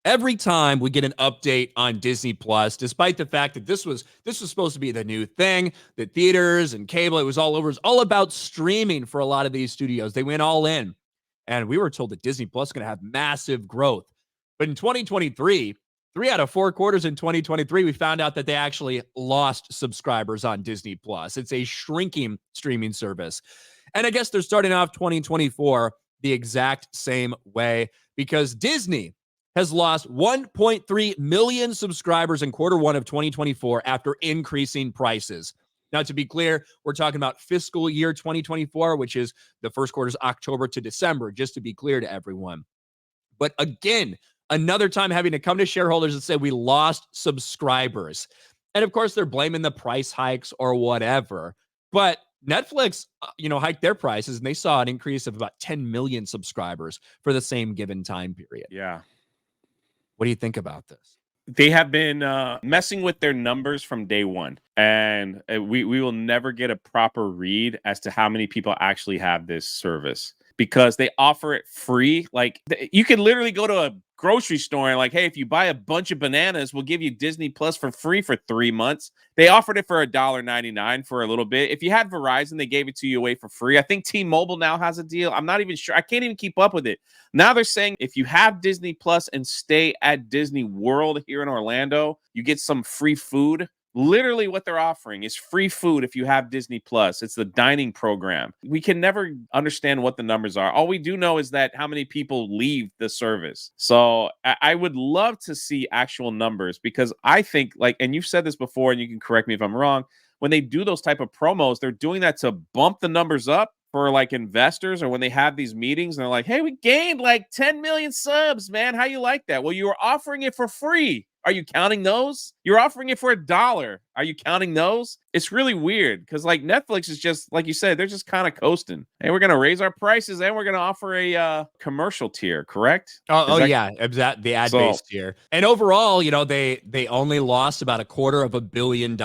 Every time we get an update on Disney Plus, despite the fact that this was supposed to be the new thing, that theaters and cable, it was all over. It's all about streaming for a lot of these studios. They went all in, and we were told that Disney Plus is going to have massive growth. But in 2023, 3 out of 4 quarters in 2023, we found out that they actually lost subscribers on Disney Plus. It's a shrinking streaming service, and I guess they're starting off 2024 the exact same way because Disney has lost 1.3 million subscribers in Q1 of 2024 after increasing prices. Now, to be clear, we're talking about fiscal year 2024, which is the first quarter's October to December, just to be clear to everyone. But again, another time having to come to shareholders and say we lost subscribers. And of course, they're blaming the price hikes or whatever. But Netflix, hiked their prices and they saw an increase of about 10 million subscribers for the same given time period. Yeah. What do you think about this? They have been messing with their numbers from day one, and we will never get a proper read as to how many people actually have this service because they offer it free. Like you can literally go to a grocery store and like, hey, if you buy a bunch of bananas, we'll give you Disney Plus for free for 3 months. They offered it for $1.99 for a little bit. If you had Verizon, they gave it to you away for free. I think T-Mobile now has a deal. I'm not even sure. I can't even keep up with it. Now they're saying if you have Disney Plus and stay at Disney World here in Orlando, you get some free food. Literally what they're offering is free food if you have Disney Plus. It's the dining program. We can never understand what the numbers are. All we do know is that how many people leave the service. So I would love to see actual numbers because I think and you've said this before and you can correct me if I'm wrong, when they do those type of promos, they're doing that to bump the numbers up for investors, or when they have these meetings and they're like, hey, we gained 10 million subs, man. How you like that? Well, you were offering it for free. Are you counting those? You're offering it for $1. Are you counting those? It's really weird because Netflix is just, like you said, they're just kind of coasting. Hey, we're going to raise our prices and we're going to offer a commercial tier, correct? Yeah, the ad-based tier. And overall, they only lost about $250 million in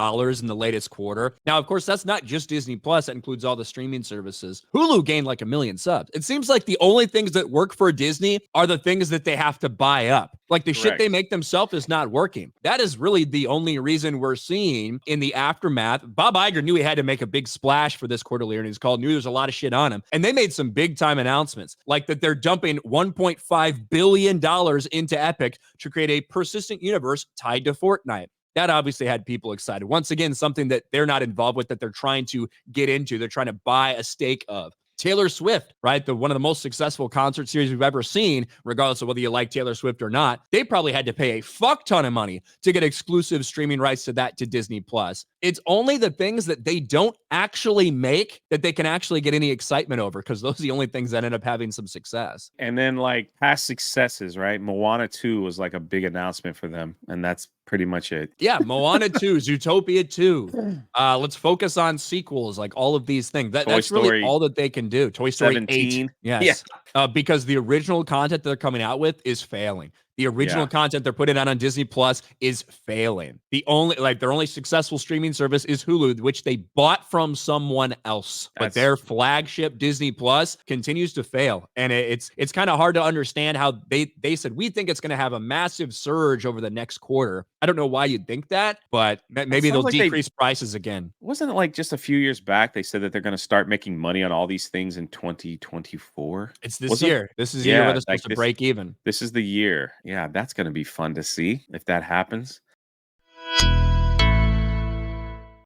the latest quarter. Now, of course, that's not just Disney Plus. That includes all the streaming services. Hulu gained 1 million subs. It seems like the only things that work for Disney are the things that they have to buy up. The shit they make themselves is not working. That is really the only reason we're seeing in the aftermath. Bob Iger knew he had to make a big splash for this quarterly earnings call, knew there's a lot of shit on him. And they made some big time announcements, like that they're dumping $1.5 billion into Epic to create a persistent universe tied to Fortnite. That obviously had people excited. Once again, something that they're not involved with, that they're trying to get into. They're trying to buy a stake of. Taylor Swift, right? One of the most successful concert series we've ever seen, regardless of whether you like Taylor Swift or not. They probably had to pay a fuck ton of money to get exclusive streaming rights to Disney Plus. It's only the things that they don't actually make that they can actually get any excitement over, because those are the only things that end up having some success. And then past successes, right? Moana 2 was a big announcement for them, and that's pretty much it. Yeah, Moana 2, Zootopia 2. Let's focus on sequels, all of these things. That's really all that they can do. Toy Story 17. 8. Yes. Yeah. Because the original content they're coming out with is failing. The original content they're putting out on Disney Plus is failing. The only their only successful streaming service is Hulu, which they bought from someone else. But their flagship Disney Plus continues to fail. And it's kind of hard to understand how they said, we think it's going to have a massive surge over the next quarter. I don't know why you'd think that, but maybe they'll decrease prices again. Wasn't it just a few years back they said that they're going to start making money on all these things in 2024? It's this year. This is the year where they're supposed to break even. This is the year. Yeah, that's going to be fun to see if that happens.